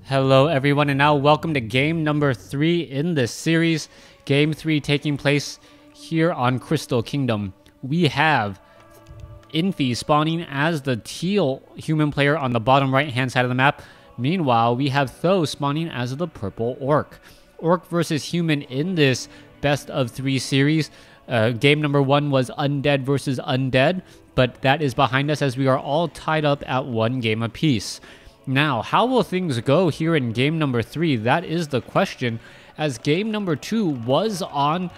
Hello everyone, and now welcome to game number 3 in this series. Game 3 taking place here on Crystal Kingdom. We have Infi spawning as the teal human player on the bottom right hand side of the map. Meanwhile, we have Th000 spawning as the purple orc. Orc versus human in this best of 3 series. Game number 1 was undead versus undead, but that is behind us as we are all tied up at 1 game apiece. Now, how will things go here in game number 3? That is the question, as game number 2 was on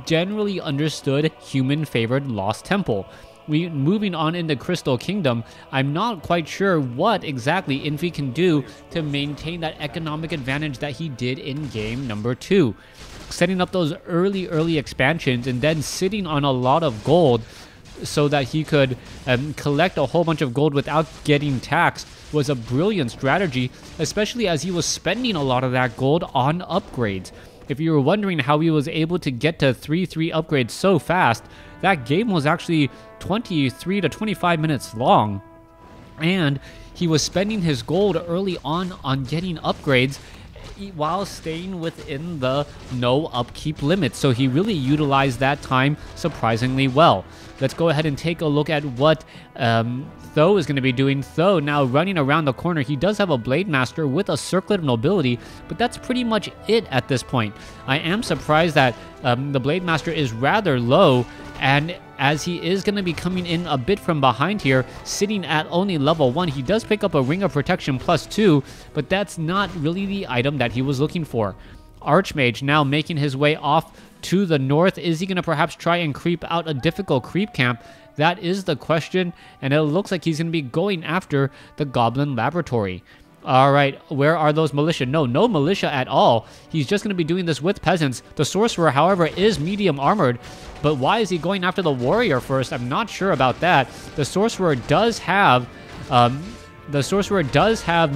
generally understood human-favored Lost Temple. Moving on into Crystal Kingdom, I'm not quite sure what exactly Infi can do to maintain that economic advantage that he did in game number 2. Setting up those early expansions and then sitting on a lot of gold so that he could collect a whole bunch of gold without getting taxed was a brilliant strategy, especially as he was spending a lot of that gold on upgrades. If you were wondering how he was able to get to 3-3 upgrades so fast, that game was actually 23 to 25 minutes long. And he was spending his gold early on getting upgrades while staying within the no upkeep limit. So he really utilized that time surprisingly well. Let's go ahead and take a look at what Th000 is going to be doing. Th000 now running around the corner. He does have a Blade Master with a Circlet of Nobility, but that's pretty much it at this point. I am surprised that the Blade Master is rather low, and as he is going to be coming in a bit from behind here, sitting at only level 1, he does pick up a Ring of Protection +2, but that's not really the item that he was looking for. Archmage now making his way off to the north. Is he going to perhaps try and creep out a difficult creep camp? That is the question, and it looks like he's going to be going after the Goblin Laboratory. Alright, where are those militia? No militia at all. He's just going to be doing this with peasants. The Sorcerer, however, is medium armored, but why is he going after the Warrior first? I'm not sure about that. The Sorcerer does have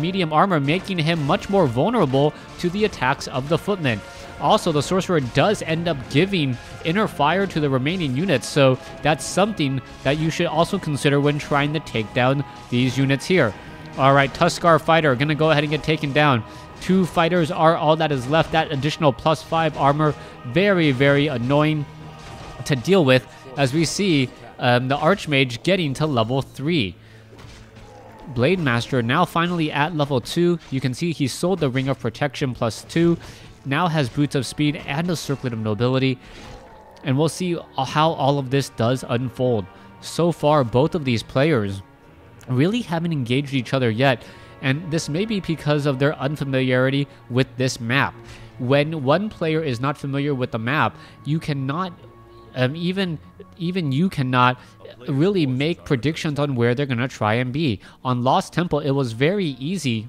medium armor, making him much more vulnerable to the attacks of the Footmen. Also, the Sorcerer does end up giving inner fire to the remaining units, so that's something that you should also consider when trying to take down these units here. Alright, Tuskar Fighter going to go ahead and get taken down. 2 fighters are all that is left. That additional +5 armor, very annoying to deal with, as we see the Archmage getting to level 3. Blade Master now finally at level 2. You can see he sold the Ring of Protection +2. Now has Boots of Speed and a Circlet of Nobility. And we'll see how all of this does unfold. So far, both of these players really haven't engaged each other yet. And this may be because of their unfamiliarity with this map. When one player is not familiar with the map, you cannot even you cannot really make predictions on where they're going to try and be. On Lost Temple, it was very easy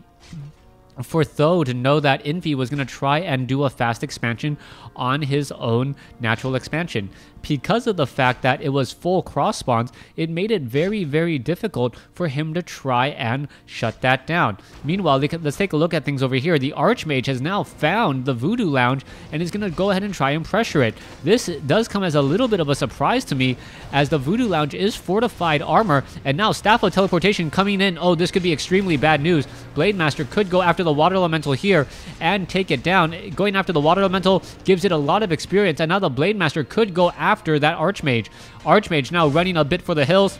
for Th000 to know that Infi was going to try and do a fast expansion on his own natural expansion. Because of the fact that it was full cross spawns, it made it very difficult for him to try and shut that down. Meanwhile, let's take a look at things over here. The Archmage has now found the Voodoo Lounge and is going to go ahead and try and pressure it. This does come as a little bit of a surprise to me, as the Voodoo Lounge is fortified armor, and now Staff of Teleportation coming in. Oh, this could be extremely bad news. Blade Master could go after the Water Elemental here and take it down. Going after the Water Elemental gives it a lot of experience, and now the Blade Master could go after that Archmage. Archmage now running a bit for the hills,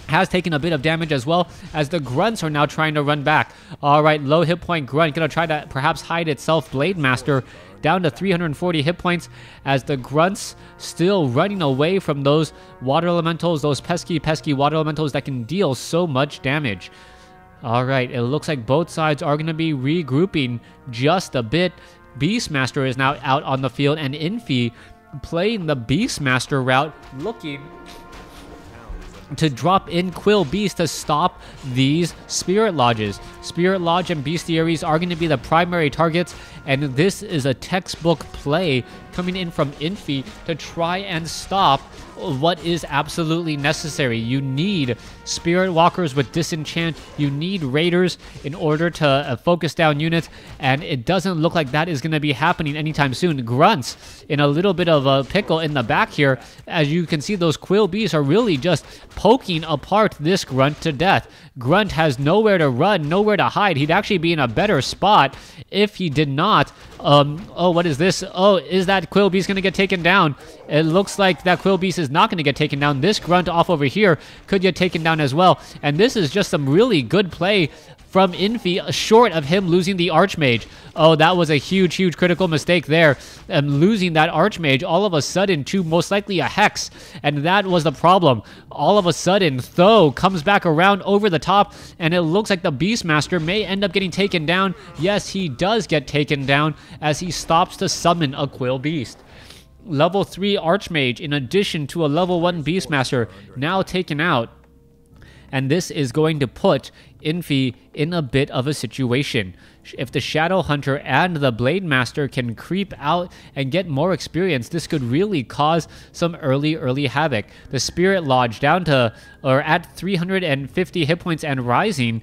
has taken a bit of damage as well, as the Grunts are now trying to run back. Alright, low hit point Grunt gonna try to perhaps hide itself. Blade Master down to 340 hit points, as the Grunts still running away from those Water Elementals, those pesky Water Elementals that can deal so much damage. Alright, it looks like both sides are going to be regrouping just a bit. Beastmaster is now out on the field, and Infi playing the Beastmaster route, looking to drop in Quill Beast to stop these Spirit Lodges. Spirit Lodge and Bestiaries are going to be the primary targets, and this is a textbook play coming in from Infi to try and stop what is absolutely necessary. You need Spirit Walkers with Disenchant, you need Raiders in order to focus down units, and it doesn't look like that is going to be happening anytime soon. Grunts in a little bit of a pickle in the back here. As you can see, those Quill Beasts are really just poking apart this Grunt to death. Grunt has nowhere to run, nowhere nowhere to hide. He'd actually be in a better spot if he did not. Oh, what is this? Oh, is that Quill Beast going to get taken down? It looks like that Quill Beast is not going to get taken down. This Grunt off over here could get taken down as well. And this is just some really good play from Infi, short of him losing the Archmage. Oh, that was a huge critical mistake there. Losing that Archmage all of a sudden to most likely a Hex, and that was the problem. All of a sudden, Th000 comes back around over the top, and it looks like the Beastmaster may end up getting taken down. Yes, he does get taken down as he stops to summon a Quill Beast. Level 3 Archmage in addition to a level 1 Beastmaster now taken out. And this is going to put Infi in a bit of a situation. If the Shadow Hunter and the Blade Master can creep out and get more experience, this could really cause some early havoc. The Spirit Lodge down to, or at 350 hit points and rising,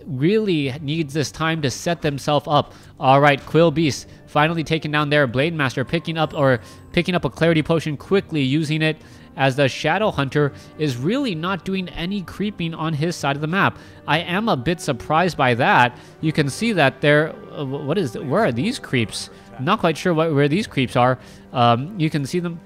really needs this time to set themselves up. All right, Quill Beast finally taken down there. Blade Master picking up a Clarity Potion quickly, using it as the Shadow Hunter is really not doing any creeping on his side of the map. I am a bit surprised by that. You can see that there, where are these creeps? I'm not quite sure where these creeps are. You can see them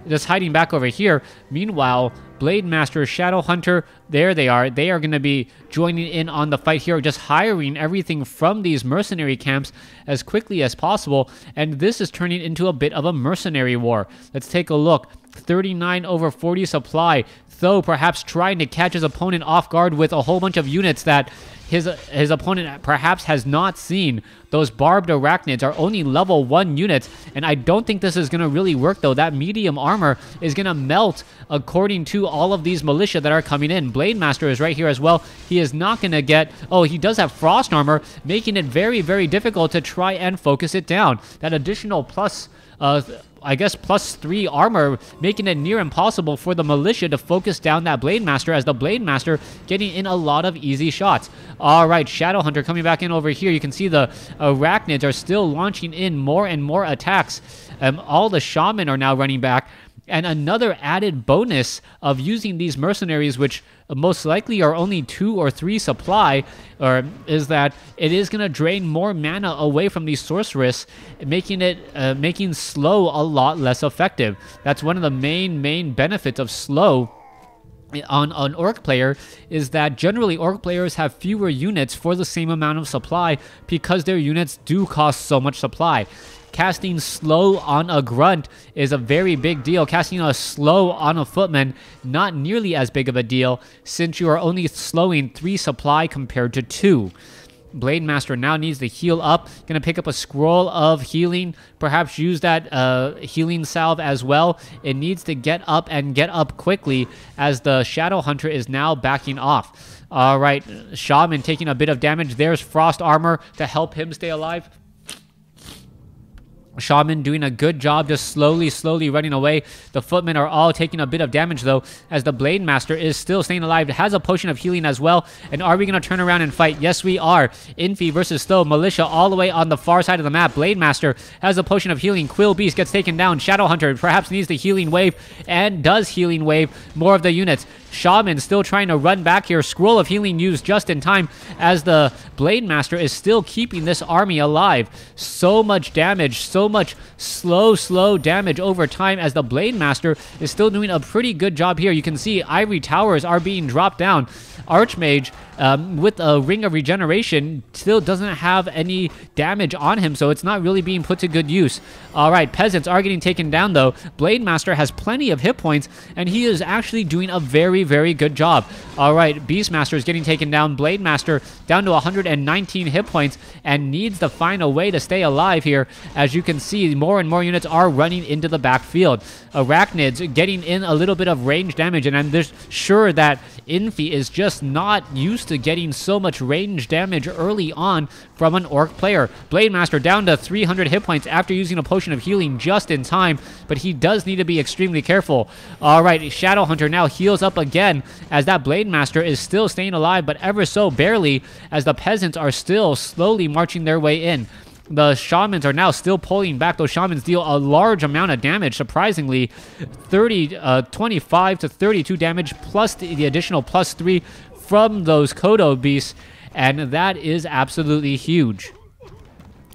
just hiding back over here. Meanwhile, Blade Master, Shadow Hunter, there they are. They are going to be joining in on the fight here, just hiring everything from these mercenary camps as quickly as possible. And this is turning into a bit of a mercenary war. Let's take a look. 39 over 40 supply. Th000 perhaps trying to catch his opponent off guard with a whole bunch of units that his opponent perhaps has not seen. Those barbed arachnids are only level 1 units, and I don't think this is going to really work, though. That medium armor is going to melt according to all of these militia that are coming in. Blade Master is right here as well. He is not going to get... Oh, he does have frost armor, making it very difficult to try and focus it down. That additional plus... I guess +3 armor, making it near impossible for the militia to focus down that Blade Master, as the Blade Master getting in a lot of easy shots. All right, Shadow Hunter coming back in over here. You can see the Arachnids are still launching in more and more attacks. All the Shaman are now running back. And another added bonus of using these mercenaries, which most likely are only 2 or 3 supply, is that it is going to drain more mana away from these sorceress, making slow a lot less effective. That's one of the main benefits of slow on an Orc player, is that generally Orc players have fewer units for the same amount of supply because their units do cost so much supply. Casting slow on a Grunt is a very big deal. Casting a slow on a Footman, not nearly as big of a deal, since you are only slowing 3 supply compared to 2. Blade Master now needs to heal up. Gonna pick up a scroll of healing. Perhaps use that healing salve as well. It needs to get up and get up quickly, as the Shadow Hunter is now backing off. All right, Shaman taking a bit of damage. There's frost armor to help him stay alive. Shaman doing a good job, just slowly running away. The Footmen are all taking a bit of damage, though, as the Blade Master is still staying alive. It has a potion of healing as well. And are we going to turn around and fight? Yes, we are. Infi versus Th000. Militia all the way on the far side of the map. Blade Master has a potion of healing. Quill Beast gets taken down. Shadow Hunter perhaps needs the healing wave, and does healing wave more of the units. Shaman still trying to run back here. Scroll of healing used just in time, as the Blade Master is still keeping this army alive. So much damage, so much slow damage over time, as the Blade Master is still doing a pretty good job here. You can see Ivory Towers are being dropped down. Archmage with a Ring of Regeneration still doesn't have any damage on him, so it's not really being put to good use. All right, Peasants are getting taken down, though. Blade Master has plenty of hit points, and he is actually doing a very good job. All right, Beastmaster is getting taken down. Blade Master down to 119 hit points, and needs to find a way to stay alive here. As you can see, more and more units are running into the backfield. Arachnids getting in a little bit of range damage, and I'm just sure that Infi is just not used to getting so much range damage early on from an Orc player. Blade Master down to 300 hit points after using a potion of healing just in time, but he does need to be extremely careful. All right, Shadow Hunter now heals up again, as that Blade Master is still staying alive, but ever so barely, as the Peasants are still slowly marching their way in. The Shamans are now still pulling back. Those Shamans deal a large amount of damage, surprisingly. 25 to 32 damage, plus the additional +3 from those Kodo Beasts. and that is absolutely huge.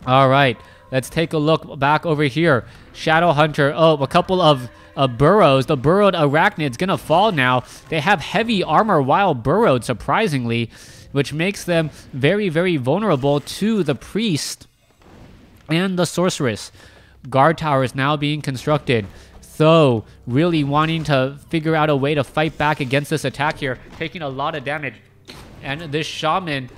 All right, let's take a look back over here. Shadow Hunter, a couple of burrows. The burrowed arachnid's gonna fall now. They have heavy armor while burrowed, surprisingly, which makes them very, very vulnerable to the priest and the sorceress. Guard tower is now being constructed. Th000 really wanting to figure out a way to fight back against this attack here, taking a lot of damage. And this shaman,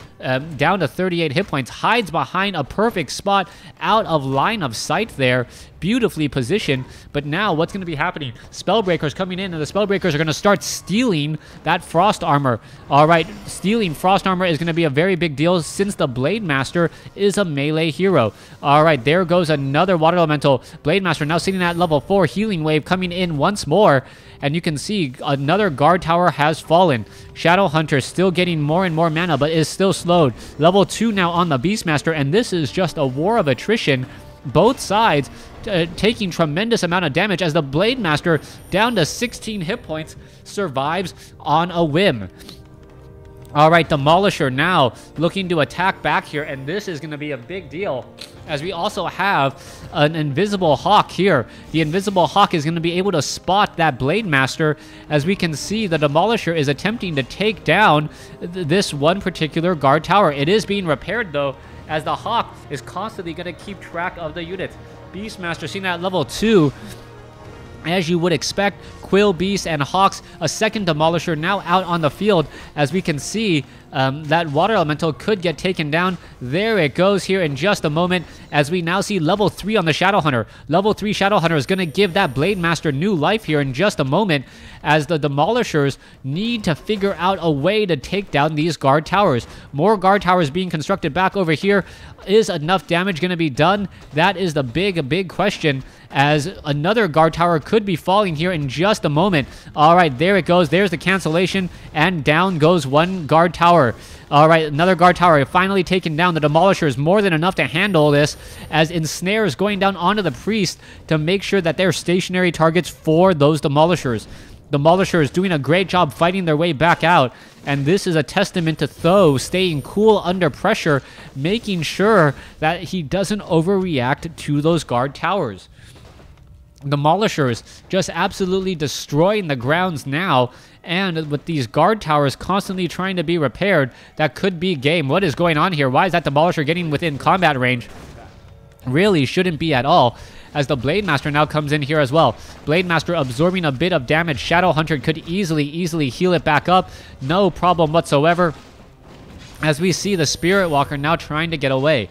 down to 38 hit points, hides behind a perfect spot out of line of sight there. Beautifully positioned. But now what's going to be happening? Spellbreakers coming in, and the Spellbreakers are going to start stealing that Frost Armor. All right, stealing Frost Armor is going to be a very big deal since the Blade Master is a melee hero. All right, there goes another Water Elemental. Blade Master now sitting at level 4. Healing Wave coming in once more. And you can see another guard tower has fallen. Shadow Hunter still getting more and more mana, but is still slowed. Level 2 now on the Beastmaster, and this is just a war of attrition. Both sides taking tremendous amount of damage as the Blade Master, down to 16 hit points, survives on a whim. All right, Demolisher now looking to attack back here, and this is going to be a big deal as we also have an Invisible Hawk here. The Invisible Hawk is going to be able to spot that Blade Master. As we can see, the Demolisher is attempting to take down this one particular guard tower. It is being repaired, though, as the Hawk is constantly going to keep track of the units. Beastmaster seen at level 2. As you would expect, Quill Beast and Hawks, a second Demolisher now out on the field. As we can see, that Water Elemental could get taken down. There it goes here in just a moment, as we now see level 3 on the Shadow Hunter. Level 3 Shadow Hunter is going to give that Blade Master new life here in just a moment, as the Demolishers need to figure out a way to take down these guard towers. More guard towers being constructed back over here. Is enough damage going to be done? That is the big question, as another guard tower could be falling here in just a moment. All right, there it goes. There's the cancellation, and down goes one guard tower. All right, another guard tower finally taken down. The Demolisher is more than enough to handle this, as Ensnare is going down onto the priest to make sure that they're stationary targets for those Demolishers. Demolisher is doing a great job fighting their way back out, and this is a testament to Th000 staying cool under pressure, making sure that he doesn't overreact to those guard towers. Demolishers just absolutely destroying the grounds now, and with these guard towers constantly trying to be repaired, that could be game. What is going on here? Why is that Demolisher getting within combat range? Really shouldn't be at all, as the Blade Master now comes in here as well. Blade Master absorbing a bit of damage. Shadow Hunter could easily heal it back up. No problem whatsoever, as we see the Spirit Walker now trying to get away.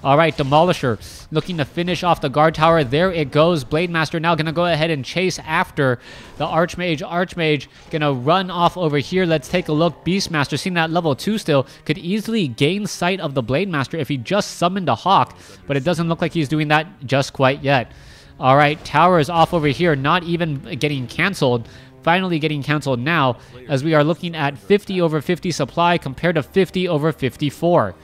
All right, Demolisher looking to finish off the guard tower. There it goes. Blade Master now going to go ahead and chase after the Archmage. Archmage going to run off over here. Let's take a look. Beastmaster, seeing that level 2 still, could easily gain sight of the Blade Master if he just summoned a Hawk, but it doesn't look like he's doing that just quite yet. All right, tower is off over here, not even getting canceled. Finally getting canceled now, as we are looking at 50 over 50 supply compared to 50 over 54.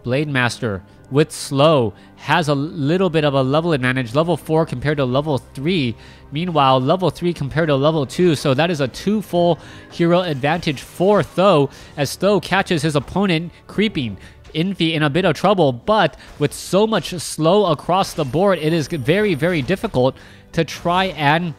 Blade Master with slow has a little bit of a level advantage, level 4 compared to level 3. Meanwhile, level 3 compared to level 2, so that is a 2 full hero advantage for Th000, as Th000 catches his opponent creeping. Infi in a bit of trouble, but with so much slow across the board, it is very difficult to try and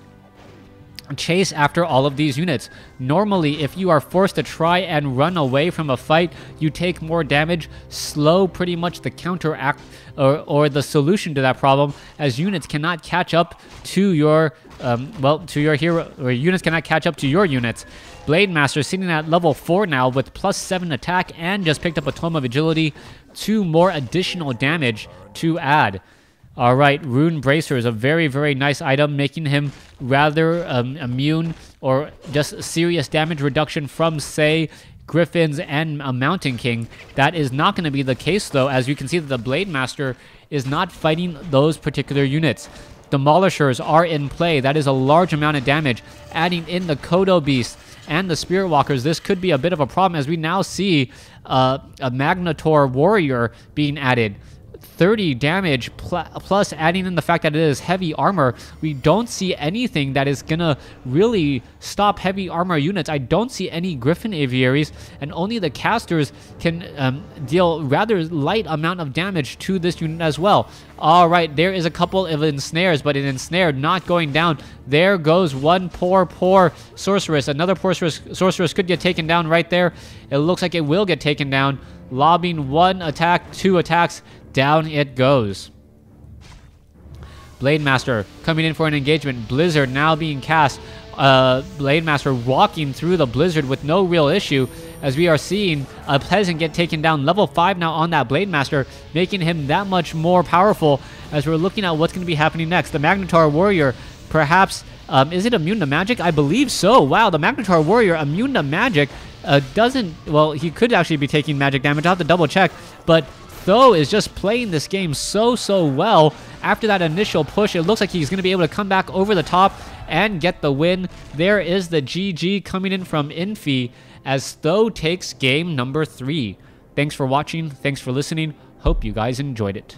chase after all of these units. Normally, if you are forced to try and run away from a fight, you take more damage. Slow pretty much the counteract or the solution to that problem, as units cannot catch up to your to your hero, or units cannot catch up to your units. Blade Master sitting at level 4 now with +7 attack, and just picked up a Tome of Agility, 2 more additional damage to add. All right, Rune Bracer is a very nice item, making him rather immune or just serious damage reduction from, say, Griffins and a Mountain King. That is not going to be the case, though, as you can see that the Blade Master is not fighting those particular units. Demolishers are in play. That is a large amount of damage. Adding in the Kodo Beast and the Spirit Walkers, this could be a bit of a problem, as we now see a Magnator Warrior being added. 30 damage, plus adding in the fact that it is heavy armor, we don't see anything that is gonna really stop heavy armor units. I don't see any Griffin Aviaries, and only the casters can deal rather light amount of damage to this unit as well. All right, there is a couple of ensnares, but an ensnare not going down. There goes one poor sorceress. Another poor sorceress could get taken down right there. It looks like it will get taken down. Lobbing one attack, two attacks, down it goes. Blade Master coming in for an engagement. Blizzard now being cast. Blade Master walking through the blizzard with no real issue, as we are seeing a peasant get taken down. Level 5 now on that Blade Master, making him that much more powerful as we're looking at what's going to be happening next. The Magnetar Warrior, perhaps, is it immune to magic? I believe so. Wow, the Magnetar Warrior immune to magic. Well, he could actually be taking magic damage. I'll have to double check, but Tho is just playing this game so well. After that initial push, it looks like he's going to be able to come back over the top and get the win. There is the GG coming in from Infi as Tho takes game number 3. Thanks for watching. Thanks for listening. Hope you guys enjoyed it.